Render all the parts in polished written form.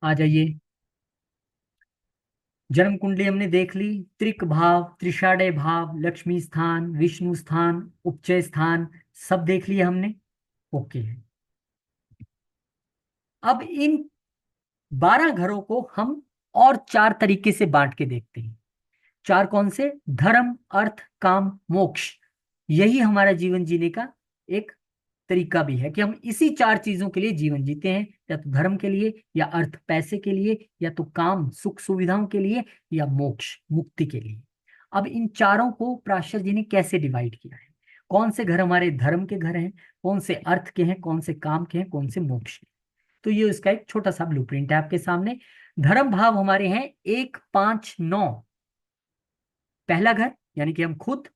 आ जाइए। जन्म कुंडली हमने देख ली। त्रिक भाव, त्रिषाढ़य भाव, लक्ष्मी स्थान, विष्णु स्थान, उपचय स्थान, सब देख लिया हमने। ओके है। अब इन 12 घरों को हम और 4 तरीके से बांट के देखते हैं। 4 कौन से? धर्म, अर्थ, काम, मोक्ष। यही हमारा जीवन जीने का एक तरीका भी है कि हम इसी 4 चीजों के लिए जीवन जीते हैं, या तो धर्म के लिए, या अर्थ पैसे के लिए, या तो काम सुख सुविधाओं के लिए, या मोक्ष मुक्ति के लिए। अब इन चारों को पराशर जी ने कैसे डिवाइड किया है? कौन से घर हमारे धर्म के घर हैं, कौन से अर्थ के हैं, कौन से काम के हैं, कौन से मोक्ष के? तो ये उसका एक छोटा सा ब्लूप्रिंट है आपके सामने। धर्म भाव हमारे हैं 1, 5, 9। पहला घर यानी कि हम खुद,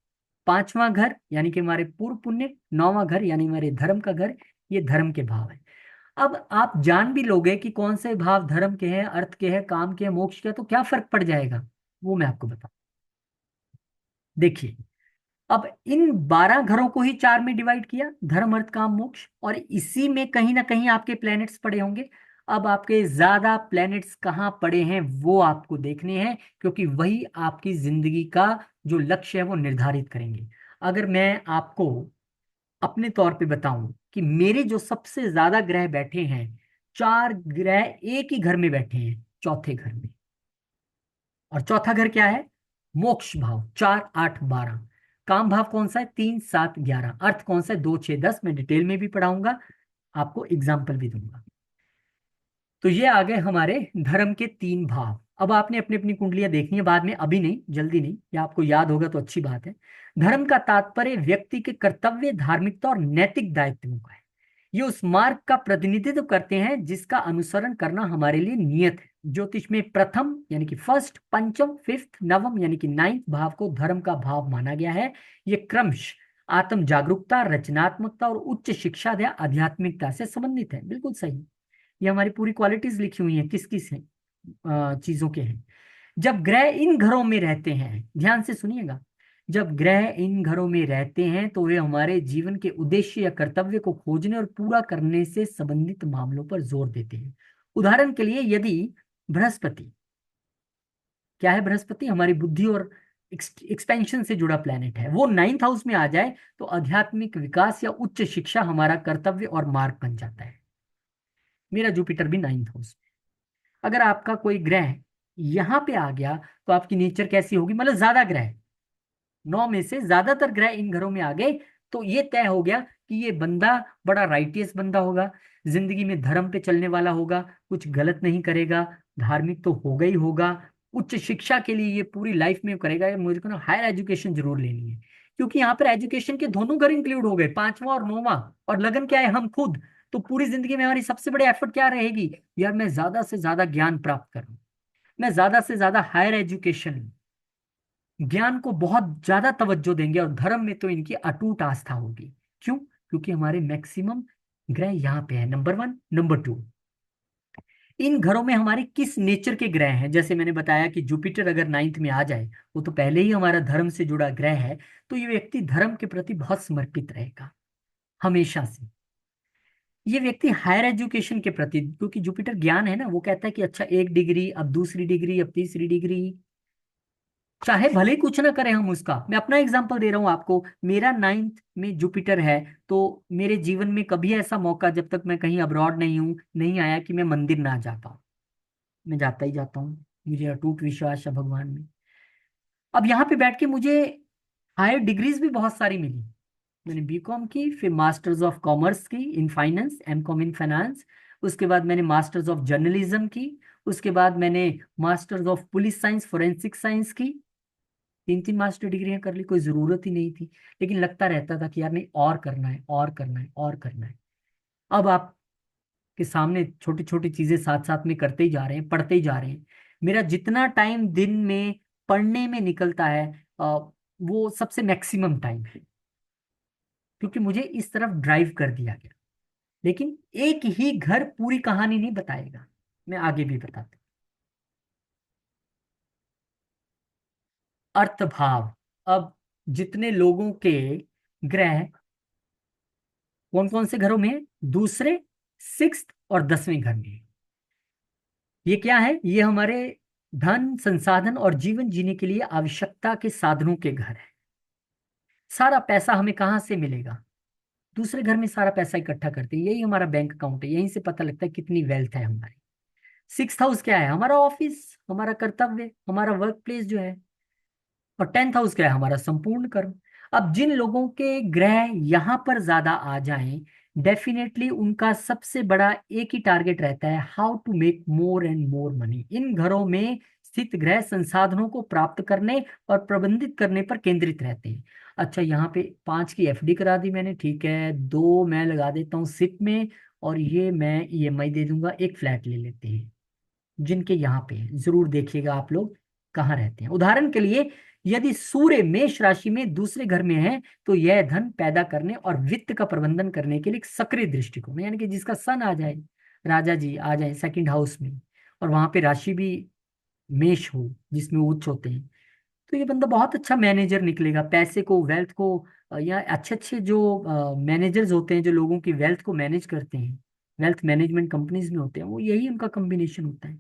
5वां घर यानी कि हमारे पूर्व पुण्य, 9वां घर यानी हमारे धर्म का घर। ये धर्म के भाव है। अब आप जान भी लोगे कि कौन से भाव धर्म के हैं, अर्थ के हैं, काम के हैं, मोक्ष के हैं, तो क्या फर्क पड़ जाएगा वो मैं आपको बता। देखिए, अब इन 12 घरों को ही 4 में डिवाइड किया, धर्म अर्थ काम मोक्ष, और इसी में कहीं ना कहीं आपके प्लैनेट्स पड़े होंगे। अब आपके ज्यादा प्लैनेट्स कहाँ पड़े हैं वो आपको देखने हैं, क्योंकि वही आपकी जिंदगी का जो लक्ष्य है वो निर्धारित करेंगे। अगर मैं आपको अपने तौर पे बताऊं कि मेरे जो सबसे ज्यादा ग्रह बैठे हैं, 4 ग्रह एक ही घर में बैठे हैं, चौथे घर में। और चौथा घर क्या है? मोक्ष भाव, 4, 8, 12। काम भाव कौन सा है? 3, 7, 11। अर्थ कौन सा है? 2, 6, 10। मैं डिटेल में भी पढ़ाऊंगा, आपको एग्जाम्पल भी दूंगा। तो ये आ गए हमारे धर्म के 3 भाव। अब आपने अपनी अपनी कुंडलियां देखनी है बाद में, अभी नहीं, जल्दी नहीं, या आपको याद होगा तो अच्छी बात है। धर्म का तात्पर्य व्यक्ति के कर्तव्य, धार्मिकता और नैतिक दायित्वों का है। ये उस मार्ग का प्रतिनिधित्व करते हैं जिसका अनुसरण करना हमारे लिए नियत है। ज्योतिष में प्रथम यानी कि फर्स्ट, पंचम, फिफ्थ, नवम यानी कि 9th भाव को धर्म का भाव माना गया है। ये क्रमश आत्म जागरूकता, रचनात्मकता और उच्च शिक्षा या आध्यात्मिकता से संबंधित है। बिल्कुल सही। ये हमारी पूरी क्वालिटीज लिखी हुई हैं किस किस हैं, चीजों के हैं। जब ग्रह इन घरों में रहते हैं, ध्यान से सुनिएगा, जब ग्रह इन घरों में रहते हैं तो वे हमारे जीवन के उद्देश्य या कर्तव्य को खोजने और पूरा करने से संबंधित मामलों पर जोर देते हैं। उदाहरण के लिए, यदि बृहस्पति, क्या है बृहस्पति? हमारी बुद्धि और एक्सपेंशन से जुड़ा प्लेनेट है, वो 9th हाउस में आ जाए तो आध्यात्मिक विकास या उच्च शिक्षा हमारा कर्तव्य और मार्ग बन जाता है। मेरा जुपिटर भी 9th हाउस। अगर आपका कोई ग्रह यहां पे आ गया तो आपकी नेचर कैसी होगी? मतलब ज्यादा ग्रह, 9 में से ज्यादातर ग्रह इन घरों में आ गए, तो ये तय हो गया कि ये बंदा बड़ा राइटियस बंदा होगा, जिंदगी में धर्म पे चलने वाला होगा, कुछ गलत नहीं करेगा, धार्मिक तो होगा ही होगा, उच्च शिक्षा के लिए ये पूरी लाइफ में करेगा, ये मुझे को ना हायर एजुकेशन जरूर लेनी है। क्योंकि यहाँ पर एजुकेशन के दोनों घर इंक्लूड हो गए, 5वां और 9वां। और लगन क्या है? हम खुद। तो पूरी जिंदगी में हमारी सबसे बड़ी एफर्ट क्या रहेगी? यार मैं ज्यादा से ज्यादा ज्ञान प्राप्त करूं, मैं ज्यादा से ज्यादा हायर एजुकेशन, ज्ञान को बहुत ज्यादा तवज्जो देंगे, और धर्म में तो इनकी अटूट आस्था होगी। क्यों? क्योंकि हमारे मैक्सिमम ग्रह यहाँ पे है, नंबर 1। नंबर 2, इन घरों में हमारे किस नेचर के ग्रह हैं? जैसे मैंने बताया कि जुपिटर अगर 9th में आ जाए, वो तो पहले ही हमारा धर्म से जुड़ा ग्रह है, तो ये व्यक्ति धर्म के प्रति बहुत समर्पित रहेगा हमेशा से। ये व्यक्ति हायर एजुकेशन के प्रति, क्योंकि जुपिटर ज्ञान है ना, वो कहता है कि अच्छा, एक डिग्री, अब दूसरी डिग्री, अब तीसरी डिग्री, चाहे भले ही कुछ ना करें हम उसका। मैं अपना एग्जांपल दे रहा हूं आपको, मेरा 9th में जुपिटर है, तो मेरे जीवन में कभी ऐसा मौका, जब तक मैं कहीं अब्रॉड नहीं हूं, नहीं आया कि मैं मंदिर ना जा पाऊं। मैं जाता ही जाता हूँ, मुझे अटूट विश्वास है भगवान में। अब यहाँ पे बैठ के मुझे हायर डिग्रीज भी बहुत सारी मिली। मैंने बीकॉम की, फिर मास्टर्स ऑफ कॉमर्स की in finance, MCom in finance. उसके बाद मैंने मास्टर्स ऑफ जर्नलिज्म की। उसके बाद मैंने masters of police science, forensic science की। 3 3 मास्टर डिग्रियां कर ली, कोई जरूरत ही नहीं थी, लेकिन लगता रहता था कि यार नहीं, और करना है, और करना है, और करना है। अब आपके सामने छोटी छोटी चीजें साथ साथ में करते ही जा रहे हैं, पढ़ते ही जा रहे हैं। मेरा जितना टाइम दिन में पढ़ने में निकलता है, वो सबसे मैक्सिमम टाइम है, क्योंकि मुझे इस तरफ ड्राइव कर दिया गया। लेकिन एक ही घर पूरी कहानी नहीं बताएगा, मैं आगे भी बताता हूं। अर्थ भाव। अब जितने लोगों के ग्रह कौन कौन से घरों में हैं? दूसरे, 6th और 10वें घर में हैं। ये क्या है? ये हमारे धन संसाधन और जीवन जीने के लिए आवश्यकता के साधनों के घर है। सारा पैसा हमें कहाँ से मिलेगा? दूसरे घर में सारा पैसा इकट्ठा करते हैं, यही हमारा बैंक अकाउंट है, यहीं से पता लगता है कितनी वेल्थ है हमारी। सिक्स हाउस क्या है? हमारा ऑफिस, हमारा कर्तव्य, हमारा वर्क प्लेस जो है। और टेंथ हाउस क्या है? हमारा संपूर्ण कर्म। अब जिन लोगों के ग्रह यहाँ पर ज्यादा आ जाएं, डेफिनेटली उनका सबसे बड़ा एक ही टारगेट रहता है, how to make more and more money. इन घरों में स्थित ग्रह संसाधनों को प्राप्त करने और प्रबंधित करने पर केंद्रित रहते हैं। अच्छा, यहाँ पे 5 की एफडी करा दी मैंने, ठीक है, 2 मैं लगा देता हूँ सिप में, और ये मैं ईएमआई दे दूंगा। एक फ्लैट ले लेते हैं जिनके यहाँ पे हैं। जरूर देखिएगा आप लोग कहाँ रहते हैं। उदाहरण के लिए, यदि सूर्य मेष राशि में दूसरे घर में है, तो यह धन पैदा करने और वित्त का प्रबंधन करने के लिए एक सक्रिय दृष्टिकोण है। यानी कि जिसका सन आ जाए, राजा जी आ जाए सेकंड हाउस में, और वहां पे राशि भी मेष हो जिसमें उच्च होते हैं, तो ये बंदा बहुत अच्छा मैनेजर निकलेगा। पैसे को, वेल्थ को, या अच्छे अच्छे जो मैनेजर्स होते हैं जो लोगों की वेल्थ को मैनेज करते हैं, वेल्थ मैनेजमेंट कंपनीज में होते हैं, वो यही उनका कॉम्बिनेशन होता है।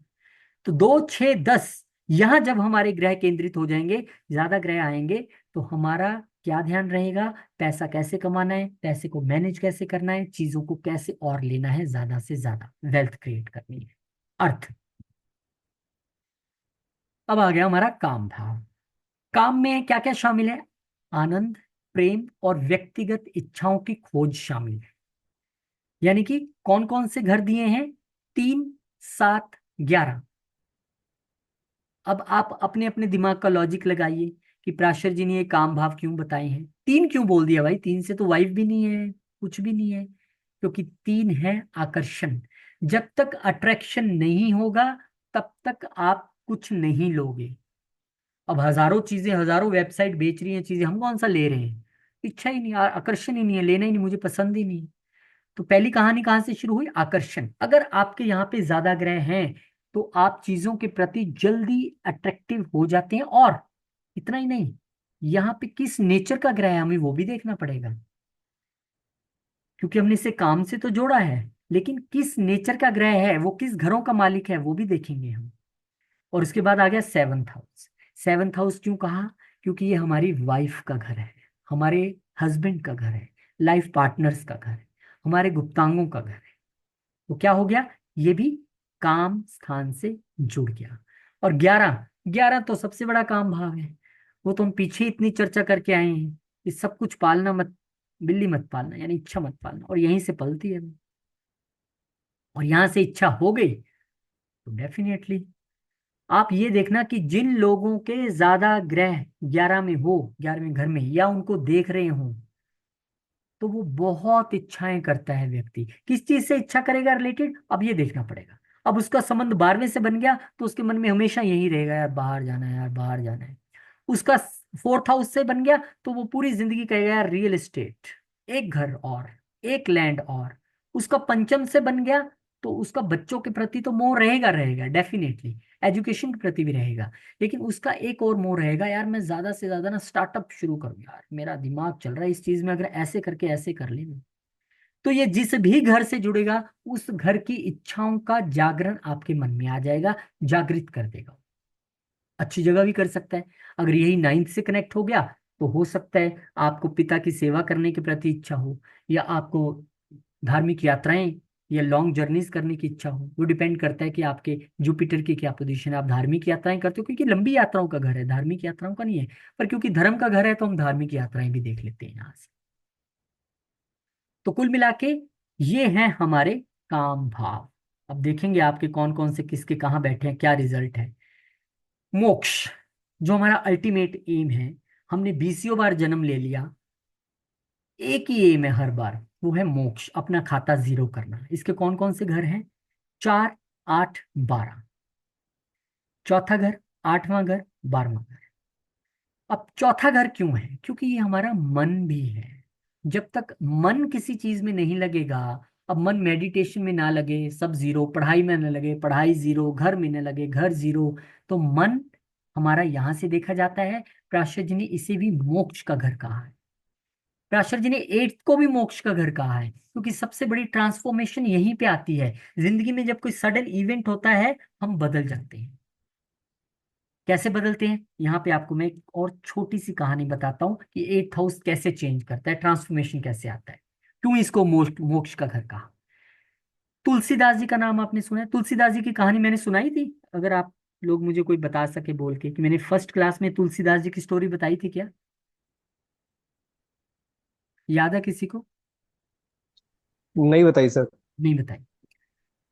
तो 2, 6, 10, यहां जब हमारे ग्रह केंद्रित हो जाएंगे, ज्यादा ग्रह आएंगे, तो हमारा क्या ध्यान रहेगा? पैसा कैसे कमाना है, पैसे को मैनेज कैसे करना है, चीजों को कैसे और लेना है, ज्यादा से ज्यादा वेल्थ क्रिएट करनी है। अर्थ। अब आ गया हमारा काम भाव। काम में क्या क्या शामिल है? आनंद, प्रेम और व्यक्तिगत इच्छाओं की खोज शामिल है। यानी कि कौन कौन से घर दिए हैं? 3, 7, 11। अब आप अपने अपने दिमाग का लॉजिक लगाइए कि प्राशर जी ने ये काम भाव क्यों बताए हैं। 3 क्यों बोल दिया भाई? 3 से तो वाइफ भी नहीं है, कुछ भी नहीं है, क्योंकि 3 है आकर्षण। जब तक अट्रैक्शन नहीं होगा, तब तक आप कुछ नहीं लोगे। अब हजारों चीजें, हजारों वेबसाइट बेच रही हैं चीजें, हम कौन सा ले रहे हैं? इच्छा ही नहीं, आकर्षण ही नहीं है, लेना ही नहीं, मुझे पसंद ही नहीं। तो पहली कहानी कहाँ से शुरू हुई? आकर्षण। अगर आपके यहाँ पे ज्यादा ग्रह हैं, तो आप चीजों के प्रति जल्दी अट्रैक्टिव हो जाते हैं। और इतना ही नहीं, यहाँ पे किस नेचर का ग्रह है हमें वो भी देखना पड़ेगा, क्योंकि हमने इसे काम से तो जोड़ा है, लेकिन किस नेचर का ग्रह है, वो किस घरों का मालिक है, वो भी देखेंगे हम। और उसके बाद आ गया सेवंथ हाउस। सेवंथ हाउस क्यों कहा? क्योंकि ये हमारी वाइफ का घर है, हमारे हस्बैंड का घर है, लाइफ पार्टनर्स का घर है, हमारे गुप्तांगों का घर है। तो क्या हो गया? ये भी काम स्थान से जुड़ गया। और 11, 11 तो सबसे बड़ा काम भाव है। वो तो हम पीछे इतनी चर्चा करके आए हैं कि सब कुछ पालना मत, बिल्ली मत पालना, यानी इच्छा मत पालना, और यहीं से पलती है वो। और यहां से इच्छा हो गई, तो डेफिनेटली आप ये देखना कि जिन लोगों के ज्यादा ग्रह 11 में हो, 11वें घर में, या उनको देख रहे हो, तो वो बहुत इच्छाएं करता है व्यक्ति। किस चीज से इच्छा करेगा रिलेटेड, अब ये देखना पड़ेगा। अब उसका संबंध 12वें से बन गया, तो उसके मन में हमेशा यही रहेगा, यार बाहर जाना है, यार बाहर जाना है। उसका फोर्थ हाउस से बन गया, तो वो पूरी जिंदगी कहेगा, यार रियल एस्टेट, एक घर और, एक लैंड और। उसका पंचम से बन गया, तो उसका बच्चों के प्रति तो मोह रहेगा रहेगा डेफिनेटली, एजुकेशन के प्रति भी रहेगा। लेकिन उसका एक और मोह रहेगा, यार मैं ज्यादा से ज्यादा ना स्टार्टअप शुरू करूँ, यार मेरा दिमाग चल रहा है इस चीज में, अगर ऐसे करके ऐसे कर लेंगे। तो ये जिस भी घर से जुड़ेगा, उस घर की इच्छाओं का जागरण आपके मन में आ जाएगा, जागृत कर देगा। अच्छी जगह भी कर सकता है। अगर यही नाइन्थ से कनेक्ट हो गया, तो हो सकता है आपको पिता की सेवा करने के प्रति इच्छा हो, या आपको धार्मिक यात्राएं या लॉन्ग जर्नीज करने की इच्छा हो। वो डिपेंड करता है कि आपके जुपिटर की क्या पोजीशन है। आप धार्मिक यात्राएं करते हो, क्योंकि लंबी यात्राओं का घर है, धार्मिक यात्राओं का नहीं है। पर क्योंकि धर्म का घर है, तो हम धार्मिक यात्राएं भी देख लेते हैं यहाँ से। तो कुल मिला के ये हैं हमारे काम भाव। अब देखेंगे आपके कौन कौन से किसके कहाँ बैठे हैं, क्या रिजल्ट है। मोक्ष, जो हमारा अल्टीमेट एम है, हमने बीसियों बार जन्म ले लिया, एक ही एम है हर बार, वो है मोक्ष, अपना खाता जीरो करना। इसके कौन कौन से घर हैं? 4, 8, 12। चौथा घर, 8वां घर, 12वां घर। अब चौथा घर क्यों है? क्योंकि ये हमारा मन भी है। जब तक मन किसी चीज में नहीं लगेगा, अब मन मेडिटेशन में ना लगे, सब जीरो, पढ़ाई में ना लगे, पढ़ाई जीरो, घर में ना लगे, घर जीरो, तो मन हमारा यहां से देखा जाता है। प्राशर जी ने इसे भी मोक्ष का घर कहा है। व्यासर जी ने एट्थ को भी मोक्ष का घर कहा है, क्योंकि सबसे बड़ी ट्रांसफॉर्मेशन यहीं पे आती है। जिंदगी में जब कोई सडन इवेंट होता है, हम बदल जाते हैं। कैसे बदलते हैं, यहाँ पे आपको मैं एक और छोटी सी कहानी बताता हूँ कि एट्थ हाउस कैसे चेंज करता है, ट्रांसफॉर्मेशन कैसे आता है, क्यों इसको मोक्ष मोक्ष का घर कहा। तुलसीदास जी का नाम आपने सुना है? तुलसीदास जी की कहानी मैंने सुनाई थी, अगर आप लोग मुझे कोई बता सके बोल के, कि मैंने फर्स्ट क्लास में तुलसीदास जी की स्टोरी बताई थी क्या? याद है किसी को? नहीं बताइए सर। नहीं बताई।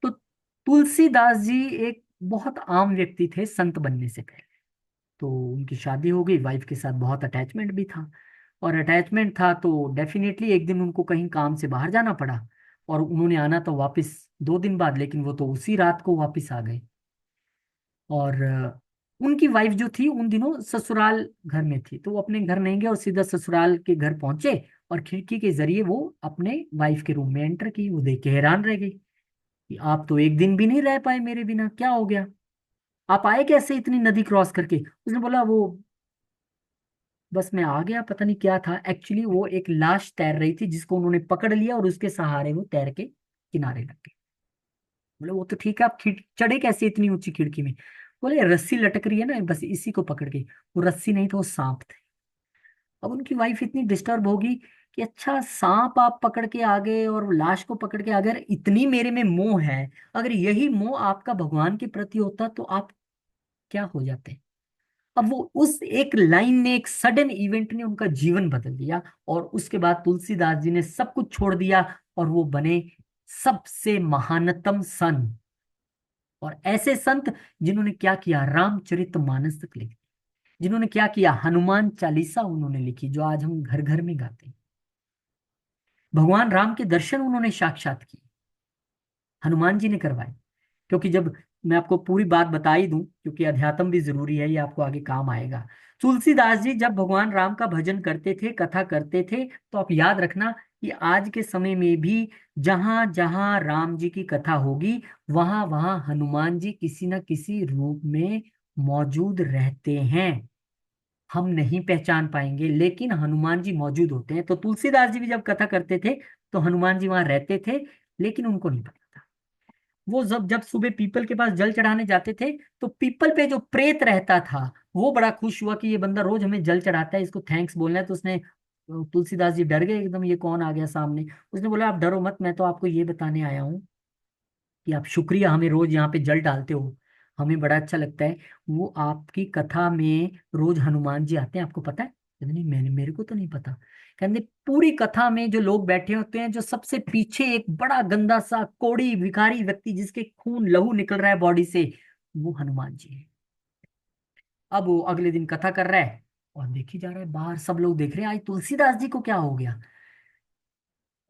तो तुलसीदास जी एक बहुत आम व्यक्ति थे संत बनने से पहले। तो उनकी शादी हो गई, वाइफ के साथ बहुत अटैचमेंट भी था। और अटैचमेंट था तो डेफिनेटली एक दिन उनको कहीं काम से बाहर जाना पड़ा, और उन्होंने आना तो वापस 2 दिन बाद, लेकिन वो तो उसी रात को वापस आ गए। और उनकी वाइफ जो थी उन दिनों ससुराल घर में थी, तो वो अपने घर नहीं गए और सीधा ससुराल के घर पहुंचे। और खिड़की के जरिए वो अपने वाइफ के रूम में एंटर की। वो देख के हैरान रह गई कि आप तो एक दिन भी नहीं रह पाए मेरे बिना, क्या हो गया? आप आए कैसे इतनी नदी क्रॉस करके? उसने बोला, वो बस मैं आ गया, पता नहीं क्या था। एक्चुअली वो एक लाश तैर रही थी जिसको उन्होंने पकड़ लिया, और उसके सहारे वो तैर के किनारे लग गए। बोले वो तो ठीक है, आप चढ़े कैसे इतनी ऊंची खिड़की में? बोले रस्सी लटक रही है ना, बस इसी को पकड़ के। वो रस्सी नहीं था, वो सांप थे। अब उनकी वाइफ इतनी डिस्टर्ब होगी कि अच्छा सांप आप पकड़ के आ गए और लाश को पकड़ के आ गए, अगर इतनी मेरे में मोह है, अगर यही मोह आपका भगवान के प्रति होता तो आप क्या हो जाते? अब वो उस एक लाइन ने, एक सडन इवेंट ने उनका जीवन बदल दिया। और उसके बाद तुलसीदास जी ने सब कुछ छोड़ दिया, और वो बने सबसे महानतम संत। और ऐसे संत जिन्होंने क्या किया, रामचरितमानस तक लिखी। जिन्होंने क्या किया, हनुमान चालीसा उन्होंने लिखी, जो आज हम घर घर में गाते हैं। भगवान राम के दर्शन उन्होंने साक्षात किए, हनुमान जी ने करवाए। क्योंकि जब मैं आपको पूरी बात बता ही दूं, क्योंकि अध्यात्म भी जरूरी है, ये आपको आगे काम आएगा। तुलसीदास जी जब भगवान राम का भजन करते थे, कथा करते थे, तो आप याद रखना कि आज के समय में भी जहां जहां राम जी की कथा होगी, वहां वहां हनुमान जी किसी न किसी रूप में मौजूद रहते हैं। हम नहीं पहचान पाएंगे, लेकिन हनुमान जी मौजूद होते हैं। तो तुलसीदास जी भी जब कथा करते थे, तो हनुमान जी वहां रहते थे, लेकिन उनको नहीं पता था। वो जब जब सुबह पीपल के पास जल चढ़ाने जाते थे, तो पीपल पे जो प्रेत रहता था, वो बड़ा खुश हुआ कि ये बंदा रोज हमें जल चढ़ाता है, इसको थैंक्स बोलना है। तो उसने, तुलसीदास जी डर गए एकदम, ये कौन आ गया सामने। उसने बोला, आप डरो मत, मैं तो आपको ये बताने आया हूँ कि आप शुक्रिया, हमें रोज यहाँ पे जल डालते हो, हमें बड़ा अच्छा लगता है। वो आपकी कथा में रोज हनुमान जी आते हैं, आपको पता है? कहते, नहीं, मैंने मेरे को तो नहीं पता। कहते पूरी कथा में जो लोग बैठे होते हैं, जो सबसे पीछे एक बड़ा गंदा सा कोड़ी भिखारी व्यक्ति, जिसके खून लहू निकल रहा है बॉडी से, वो हनुमान जी है। अब वो अगले दिन कथा कर रहा है, और देखी जा रहा है बाहर सब लोग देख रहे हैं, आज तुलसीदास जी को क्या हो गया।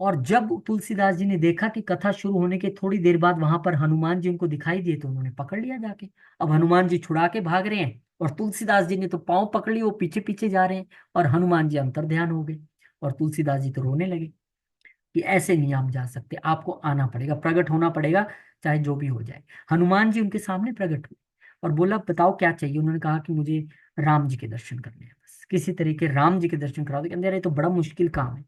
और जब तुलसीदास जी ने देखा कि कथा शुरू होने के थोड़ी देर बाद वहां पर हनुमान जी उनको दिखाई दिए, तो उन्होंने पकड़ लिया जाके। अब हनुमान जी छुड़ा के भाग रहे हैं, और तुलसीदास जी ने तो पांव पकड़ लिए, वो पीछे पीछे जा रहे हैं। और हनुमान जी अंतर ध्यान हो गए, और तुलसीदास जी तो रोने लगे कि ऐसे नहीं आप जा सकते, आपको आना पड़ेगा, प्रकट होना पड़ेगा, चाहे जो भी हो जाए। हनुमान जी उनके सामने प्रकट हुए, और बोला, बताओ क्या चाहिए? उन्होंने कहा कि मुझे राम जी के दर्शन करने हैं, बस किसी तरीके राम जी के दर्शन करा दो। कहते अरे, ये तो बड़ा मुश्किल काम है,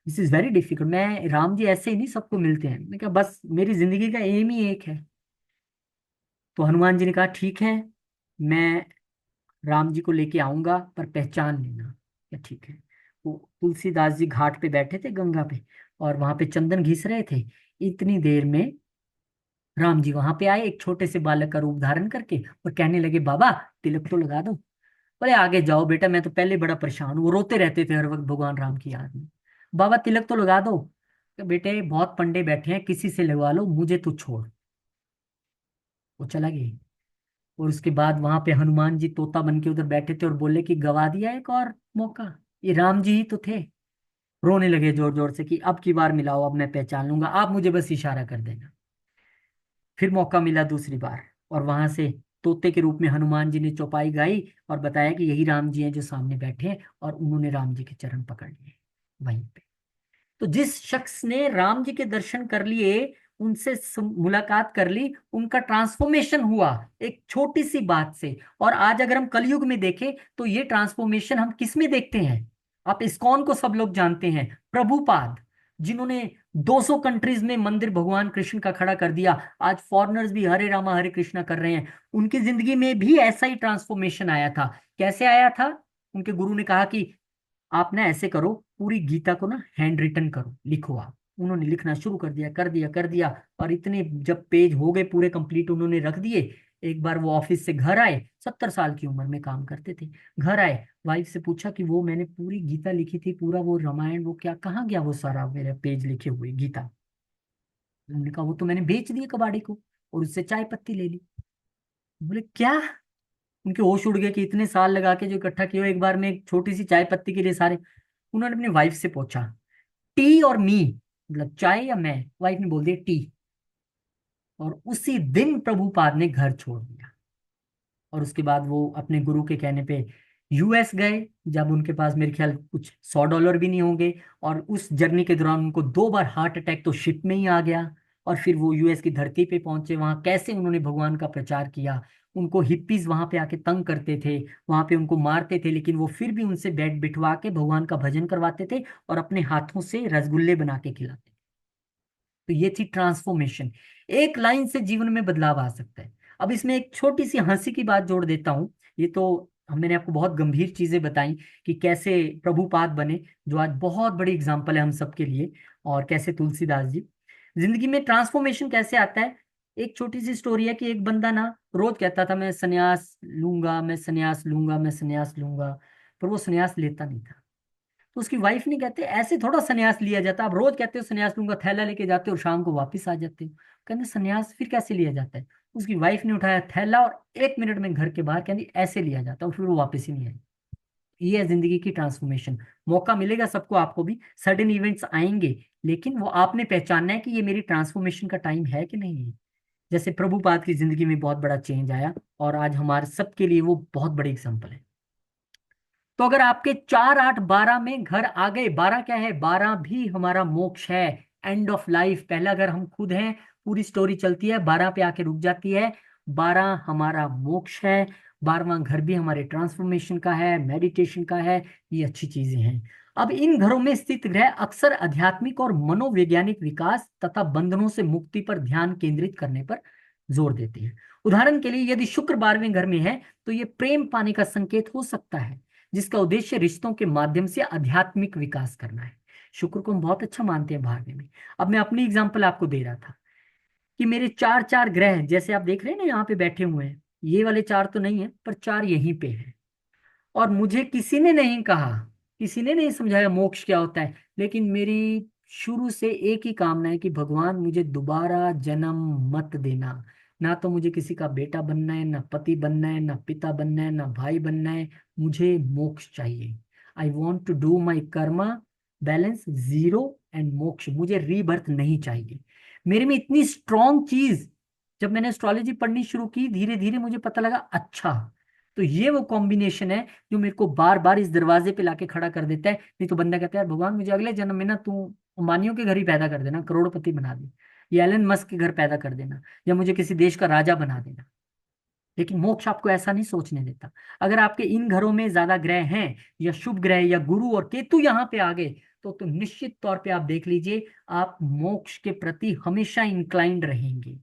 दिस इज वेरी डिफिकल्ट, मैं राम जी ऐसे ही नहीं सबको मिलते हैं। मैंने कहा बस मेरी जिंदगी का एम ही एक है। तो हनुमान जी ने कहा, ठीक है, मैं राम जी को लेके आऊंगा, पर पहचान लेना। क्या ठीक है। वो तुलसीदास जी घाट पे बैठे थे गंगा पे, और वहां पे चंदन घिस रहे थे। इतनी देर में राम जी वहां पे आए, एक छोटे से बालक का रूप धारण करके, और कहने लगे, बाबा तिलक तो लगा दो। बोले, आगे जाओ बेटा, मैं तो पहले बड़ा परेशान हूँ। वो रोते रहते थे हर वक्त भगवान राम की याद में। बाबा तिलक तो लगा दो। कि बेटे बहुत पंडे बैठे हैं, किसी से लगवा लो, मुझे तू छोड़। वो चला गई। और उसके बाद वहां पे हनुमान जी तोता बन के उधर बैठे थे, और बोले कि गवा दिया एक और मौका, ये राम जी ही तो थे। रोने लगे जोर जोर से कि अब की बार मिलाओ, अब मैं पहचान लूंगा, आप मुझे बस इशारा कर देना। फिर मौका मिला दूसरी बार, और वहां से तोते के रूप में हनुमान जी ने चौपाई गाई, और बताया कि यही राम जी हैं जो सामने बैठे हैं। और उन्होंने राम जी के चरण पकड़ लिए वहीं पे। तो जिस शख्स ने राम जी के दर्शन कर लिए, उनसे मुलाकात कर ली, उनका ट्रांसफॉर्मेशन हुआ एक छोटी सी बात से। और आज अगर हम कलयुग में देखें, तो ये ट्रांसफॉर्मेशन हम किस में देखते हैं? आप इस्कॉन को सब लोग जानते हैं, प्रभुपाद जिन्होंने 200 कंट्रीज में मंदिर भगवान कृष्ण का खड़ा कर दिया, आज फॉरेनर्स भी हरे रामा हरे कृष्णा कर रहे हैं। उनकी जिंदगी में भी ऐसा ही ट्रांसफॉर्मेशन आया था। कैसे आया था? उनके गुरु ने कहा कि आप ना ऐसे करो, पूरी गीता को ना हैंड रिटन करो, लिखो आप। उन्होंने लिखना शुरू कर दिया, कर दिया, कर दिया। और इतने जब पेज हो गए पूरे कंप्लीट, उन्होंने रख दिए। एक बार वो ऑफिस से घर आए, 70 साल की उम्र में काम करते थे। घर आए, वाइफ से पूछा कि वो मैंने पूरी गीता लिखी थी, पूरा वो रामायण, वो क्या कहाँ गया वो सारा मेरे पेज लिखे हुए गीता? उन्होंने कहा वो तो मैंने बेच दिए कबाड़ी को और उससे चाय पत्ती ले ली। बोले क्या? उनके होश उड़ गए कि इतने साल लगा के जो इकट्ठा किया एक बार में एक छोटी सी चाय पत्ती के लिए सारे। उन्होंने अपनी वाइफ से पूछा, टी और मी, मतलब चाय या मैं? वाइफ ने बोल दिया टी। और उसी दिन प्रभुपाद ने घर छोड़ दिया। और उसके बाद वो अपने गुरु के कहने पे यूएस गए, जब उनके पास मेरे ख्याल कुछ $100 भी नहीं होंगे। और उस जर्नी के दौरान उनको 2 बार हार्ट अटैक तो शिप में ही आ गया। और फिर वो यूएस की धरती पे पहुंचे, वहां कैसे उन्होंने भगवान का प्रचार किया। उनको हिप्पीज वहां पे आके तंग करते थे, वहां पे उनको मारते थे, लेकिन वो फिर भी उनसे बैठ बिठवा के भगवान का भजन करवाते थे और अपने हाथों से रसगुल्ले बना के खिलाते थे। तो ये थी ट्रांसफॉर्मेशन। एक लाइन से जीवन में बदलाव आ सकता है। अब इसमें एक छोटी सी हंसी की बात जोड़ देता हूँ। ये तो मैंने आपको बहुत गंभीर चीजें बताई कि कैसे प्रभुपाद बने, जो आज बहुत बड़ी एग्जाम्पल है हम सबके लिए। और कैसे तुलसीदास जी। जिंदगी में ट्रांसफॉर्मेशन कैसे आता है? एक छोटी सी स्टोरी है कि एक बंदा ना रोज कहता था मैं संन्यास लूंगा, मैं संन्यास लूंगा, मैं संन्यास लूंगा। पर वो संन्यास लेता नहीं था। तो उसकी वाइफ ने कहते ऐसे थोड़ा संन्यास लिया जाता, आप रोज कहते हो संन्यास लूंगा, थैला लेके जाते हो और शाम को वापस आ जाते हो। कहते संन्यास फिर कैसे लिया जाता है? उसकी वाइफ ने उठाया थैला और 1 मिनट में घर के बाहर कहती ऐसे लिया जाता है, और फिर वो वापस ही नहीं आई। ये है जिंदगी की ट्रांसफॉर्मेशन। मौका मिलेगा सबको, आपको भी सडन इवेंट्स आएंगे, लेकिन वो आपने पहचानना है कि ये मेरी ट्रांसफॉर्मेशन का टाइम है कि नहीं है। जैसे प्रभुपाद की जिंदगी में बहुत बड़ा चेंज आया, और आज हमारे सबके लिए वो बहुत बड़ी एग्जाम्पल है। तो अगर आपके 4 8 12 में घर आ गए, 12 क्या है? 12 भी हमारा मोक्ष है। एंड ऑफ लाइफ, पहला घर हम खुद हैं। पूरी स्टोरी चलती है, 12 पे आके रुक जाती है। 12 हमारा मोक्ष है। 12वां घर भी हमारे ट्रांसफॉर्मेशन का है, मेडिटेशन का है। ये अच्छी चीजें हैं। अब इन घरों में स्थित ग्रह अक्सर आध्यात्मिक और मनोवैज्ञानिक विकास तथा बंधनों से मुक्ति पर ध्यान केंद्रित करने पर जोर देते हैं। उदाहरण के लिए यदि शुक्र 12वें घर में है, तो ये प्रेम पाने का संकेत हो सकता है, जिसका उद्देश्य रिश्तों के माध्यम से आध्यात्मिक विकास करना है। शुक्र को हम बहुत अच्छा मानते हैं भाग्य में। अब मैं अपनी एग्जांपल आपको दे रहा था कि मेरे 4 4 ग्रह, जैसे आप देख रहे हैं ना यहाँ पे बैठे हुए हैं, ये वाले 4 तो नहीं है, पर 4 यहीं पे हैं। और मुझे किसी ने नहीं कहा, किसी ने नहीं समझाया मोक्ष क्या होता है, लेकिन मेरी शुरू से एक ही कामना है कि भगवान मुझे दोबारा जन्म मत देना। ना तो मुझे किसी का बेटा बनना है, ना पति बनना है, ना पिता बनना है, ना भाई बनना है। मुझे मोक्ष चाहिए। I want to do my karma, balance zero and moksha. मुझे रीबर्थ नहीं चाहिए। मेरे में इतनी स्ट्रॉन्ग चीज, जब मैंने एस्ट्रोलॉजी पढ़नी शुरू की, धीरे धीरे मुझे पता लगा अच्छा, तो ये वो कॉम्बिनेशन है जो मेरे को बार बार इस दरवाजे पे लाके खड़ा कर देता है। नहीं तो बंदा कहता है यार भगवान मुझे अगले जन्म में ना तू अंबानियों के घर ही पैदा कर देना, करोड़पति बना दे, या एलन मस्क के घर पैदा कर देना, या मुझे किसी देश का राजा बना देना। लेकिन मोक्ष आपको ऐसा नहीं सोचने देता। अगर आपके इन घरों में ज्यादा ग्रह हैं, या शुभ ग्रह या गुरु और केतु यहाँ पे आ गए, तो निश्चित तौर पे आप देख लीजिए, आप मोक्ष के प्रति हमेशा इंक्लाइंड रहेंगे।